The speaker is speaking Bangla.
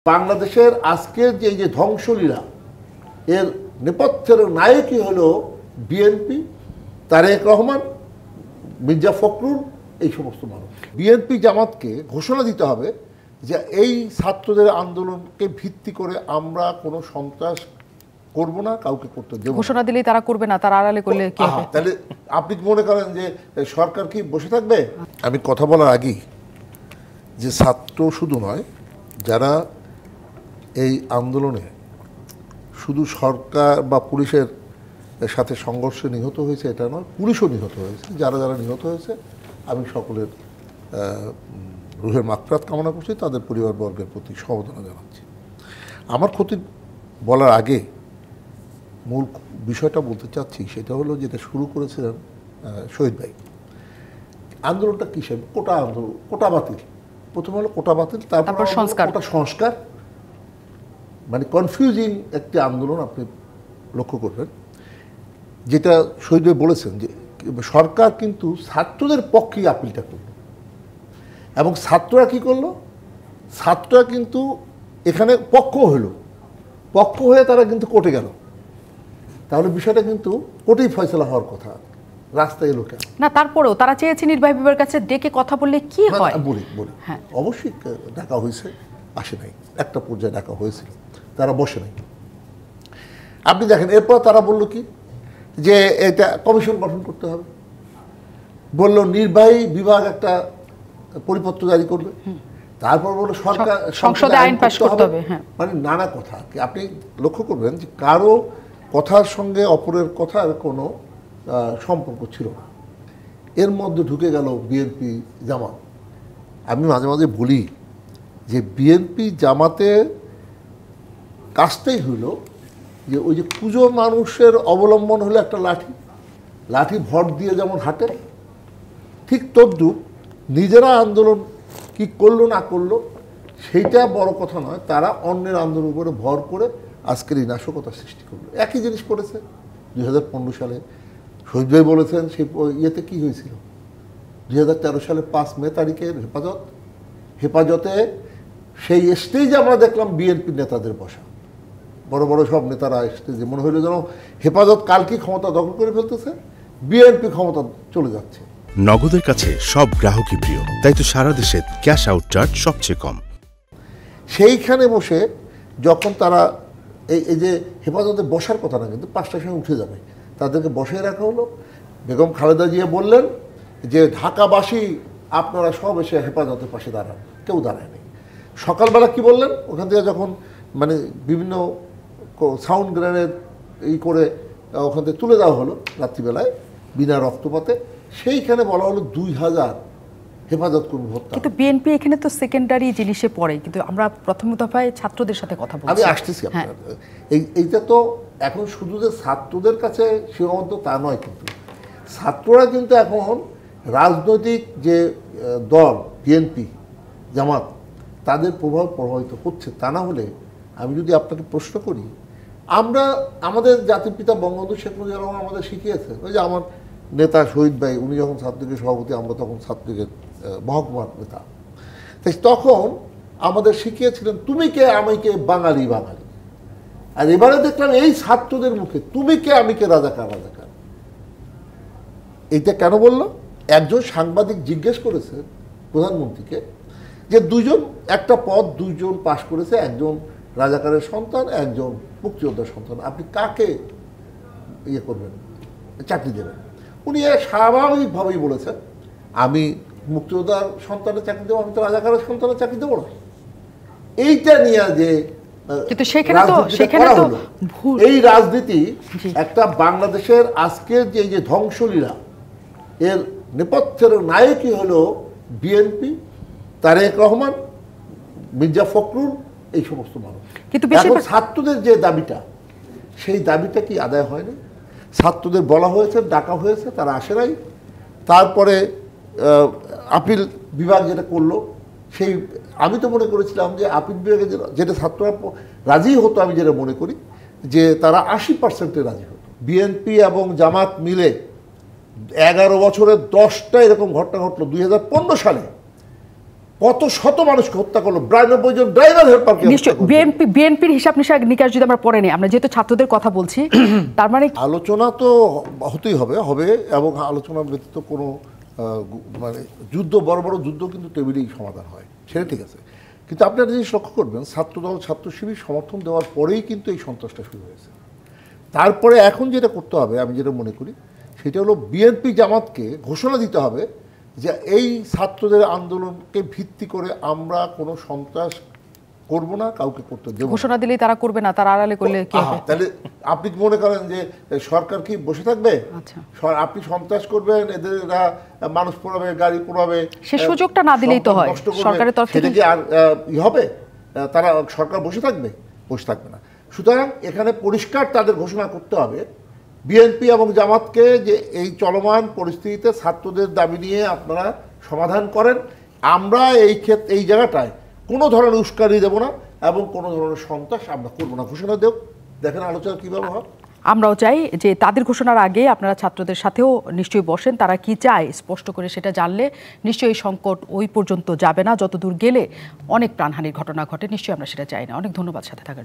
বাংলাদেশের আজকের যে ধ্বংসলীলা এর নেপথ্যের নায়কই হলো বিএনপি, তারেক রহমান, মির্জা ফখরুল, এই সমস্ত মানুষ। বিএনপি জামাতকে ঘোষণা দিতে হবে যে এই ছাত্রদের আন্দোলনকে ভিত্তি করে আমরা কোনো সন্ত্রাস করব না, কাউকে করতে দেব। ঘোষণা দিলেই তারা করবে না, তারা আড়ালে করলে কি হবে? তাহলে আপনি কি মনে করেন যে সরকার কি বসে থাকবে? আমি কথা বলার আগেই যে ছাত্র শুধু নয়, যারা এই আন্দোলনে শুধু সরকার বা পুলিশের সাথে সংঘর্ষে নিহত হয়েছে এটা নয়, পুলিশও নিহত হয়েছে। যারা যারা নিহত হয়েছে আমি সকলের রুহের মাগফিরাত কামনা করছি, তাদের পরিবারবর্গের প্রতি সমবেদনা জানাচ্ছি। আমার ক্ষতি বলার আগে মূল বিষয়টা বলতে চাচ্ছি, সেটা হলো যেটা শুরু করেছিলেন শহীদ ভাই। আন্দোলনটা কিসের? কোটা আন্দোলন, কোটা বাতিল। প্রথমে হলো কোটা বাতিল, তারপর কোটা সংস্কার। মানে কনফিউজিং একটি আন্দোলন আপনি লক্ষ্য করবেন। যেটা শহীদ ভাই বলেছেন যে সরকার কিন্তু ছাত্রদের পক্ষেই আপিলটা করল, এবং ছাত্ররা কি করলো? ছাত্ররা কিন্তু এখানে পক্ষ হলো, পক্ষ হয়ে তারা কিন্তু কোর্টে গেল। তাহলে বিষয়টা কিন্তু কোর্টেই ফয়সলা হওয়ার কথা, রাস্তায় এলো কেন না? তারপরেও তারা চেয়েছে নির্বাহী বিভাগের কাছে ডেকে কথা বললে কি হয়। বলি অবশ্যই ডাকা হয়েছে, আসে নাই। একটা পর্যায়ে ডাকা হয়েছিল, তারা বসে নাই। আপনি দেখেন এরপর তারা বলল কি, যে এটা কমিশন গঠন করতে হবে, বলল নির্বাহী বিভাগ একটা পরিপত্র জারি করবে, তারপর বলল সরকার সংসদে আইন পাস করতে হবে। মানে নানা কথা। আপনি লক্ষ্য করবেন যে কারো কথার সঙ্গে অপরের কথার কোনো সম্পর্ক ছিল না। এর মধ্যে ঢুকে গেল বিএনপি জামাত। আমি মাঝে মাঝে বলি যে বিএনপি জামাতের কাজটাই হইল যে ওই যে পুজো মানুষের অবলম্বন হলো একটা লাঠি, লাঠি ভর দিয়ে যেমন হাঁটে, ঠিক তদ্রূপ নিজেরা আন্দোলন কি করলো না করলো সেইটা বড় কথা নয়, তারা অন্যের আন্দোলনের উপরে ভর করে আজকের এই নাশকতা সৃষ্টি করলো। একই জিনিস করেছে 2015 সালে। শহীদ ভাই বলেছেন সেই ইয়েতে কি হয়েছিল 2013 সালে 5 মে তারিখের হেফাজতে সেই স্টেজে আমরা দেখলাম বিএনপি নেতাদের বসা, বড় বড় সব নেতারা স্টেজে। মনে হইল যেন হেফাজত কালকে ক্ষমতা দখল করে ফেলতেছে, বিএনপি ক্ষমতা চলে যাচ্ছে। নগদের কাছে সব গ্রাহকই প্রিয়, তাই তো সারা দেশে ক্যাশ আউট চার্জ সবচেয়ে কম। সেইখানে বসে যখন তারা এই যে হেফাজতে বসার কথা না, কিন্তু 5টার সময় উঠে যাবে, তাদেরকে বসিয়ে রাখা হলো। বেগম খালেদা জিয়া বললেন যে ঢাকাবাসী আপনারা সব এসে হেফাজতের পাশে দাঁড়ান, কেউ দাঁড়ায়নি। সকালবেলা কি বললেন? ওখান থেকে যখন মানে বিভিন্ন সাউন্ড গ্রেনেড করে ওখান থেকে তুলে দেওয়া হলো রাত্রিবেলায় বিনা রক্তপাতে, সেইখানে বলা হলো 2000 হেফাজত কর্মী হত্যা। কিন্তু বিএনপি এখানে তো সেকেন্ডারি জিনিসে পড়ে, কিন্তু আমরা প্রথম দফায় ছাত্রদের সাথে কথা বলছি। আমি আসতেছি আপনার এইটা তো এখন শুধু যে ছাত্রদের কাছে সীমাবদ্ধ তা নয়, কিন্তু ছাত্ররা কিন্তু এখন রাজনৈতিক যে দল বিএনপি জামাত তাদের প্রভাব প্রভাবিত হচ্ছে। তা না হলে আমি যদি আপনাকে প্রশ্ন করি, আমরা আমাদের জাতির পিতা বঙ্গবন্ধু শেখ মুজিবুর রহমান আমাদের শিখিয়েছে, ওই যে আমার নেতা শহীদ ভাই, উনি যখন ছাত্রলীগের সভাপতি, আমরা তখন ছাত্রলীগের মহকুমার নেতা, তাই তখন আমাদের শিখিয়েছিলেন তুমি কে আমি কে বাঙালি বাঙালি। আর এবারে দেখলাম এই ছাত্রদের মুখে তুমি কে আমি কে রাজাকার রাজাকার। এইটা কেন বললো? একজন সাংবাদিক জিজ্ঞেস করেছে প্রধানমন্ত্রীকে যে একটা পদ দুইজন পাশ করেছে, একজন রাজাকারের সন্তান, একজন মুক্তিযোদ্ধার সন্তান, আপনি কাকে ইয়ে করবেন, চাকরি দেবেন? উনি স্বাভাবিকভাবেই বলেছেন আমি মুক্তিযোদ্ধার সন্তানের চাকরি দেবো, আমি তো রাজাকারের সন্তানের চাকরি দেবো না। এইটা নিয়ে যে এই রাজনীতি একটা বাংলাদেশের আজকের যে ধ্বংসলীলা এর নেপথ্যের নায়কই হলো বিএনপি, তারেক রহমান, মির্জা ফখরুল, এই সমস্ত মানুষ। কিন্তু ছাত্রদের যে দাবিটা, সেই দাবিটা কি আদায় হয়নি? ছাত্রদের বলা হয়েছে, ডাকা হয়েছে, তারা আসে নাই। তারপরে আপিল বিভাগ যেটা করলো, সেই আমি তো মনে করেছিলাম যে আপিল বিভাগে যেটা ছাত্ররা রাজি হতো, আমি যেটা মনে করি যে তারা 80% রাজি হতো। বিএনপি এবং জামাত মিলে 11 বছরে 10টা এরকম ঘটনা ঘটলো। 2015 সালে কত শত মানুষকে হত্যা করলো, 92 জন ড্রাইভার হেল্পারকে নিশ্চয় বিএনপির হিসাব নিকাশ যদি আমরা পড়ে নিই, আমরা যেহেতু ছাত্রদের কথা বলছি, তার মানে আলোচনা তো হতেই হবে এবং আলোচনা ব্যতীত কোনো মানে যুদ্ধ, বড় বড় যুদ্ধ কিন্তু টেবিলেই সমাধান হয়, সেটা ঠিক আছে। কিন্তু আপনি একটা জিনিস লক্ষ্য করবেন, ছাত্রদল ছাত্র শিবির সমর্থন দেওয়ার পরেই কিন্তু এই সন্ত্রাসটা শুরু হয়েছে। তারপরে এখন যেটা করতে হবে, আমি যেটা মনে করি সেটা হলো বিএনপি জামাতকে ঘোষণা দিতে হবে যে এই ছাত্রদের আন্দোলনকে ভিত্তি করে আমরা কোনো সন্ত্রাস করব না, কাউকে করতে দেব না। ঘোষণা দিলেই তারা করবে না, তারা আড়ালে করলে কি হবে? তাহলে আপনি কি মনে করেন যে সরকার কি বসে থাকবে? আচ্ছা, আপনি সন্ত্রাস করবেন, এদের মানুষ পোড়াবে, গাড়ি পোড়াবে, সে সুযোগটা না দিলেই তো হয় সরকারের তরফ থেকে। সেটা কি আর হবে? তারা সরকার বসে থাকবে? বসে থাকবে না। সুতরাং এখানে পরিষ্কার তাদের ঘোষণা করতে হবে বিএনপি এবং জামাতকে যে এই চলমান পরিস্থিতিতে ছাত্রদের দাবি নিয়ে আপনারা সমাধান করেন, আমরা এই জায়গাটায় কোনো ধরনের উস্কানি দেব না এবং কোনো ধরনের সন্ত্রাস আমরা করবো না। ঘোষণা দেব, দেখেন আলোচনা কীভাবে হয়। আমরাও চাই যে তাদের ঘোষণার আগে আপনারা ছাত্রদের সাথেও নিশ্চয়ই বসেন, তারা কি চায় স্পষ্ট করে সেটা জানলে নিশ্চয়ই সংকট ওই পর্যন্ত যাবে না, যতদূর গেলে অনেক প্রাণহানির ঘটনা ঘটে। নিশ্চয়ই আমরা সেটা চাই না। অনেক ধন্যবাদ সাথে থাকার জন্য।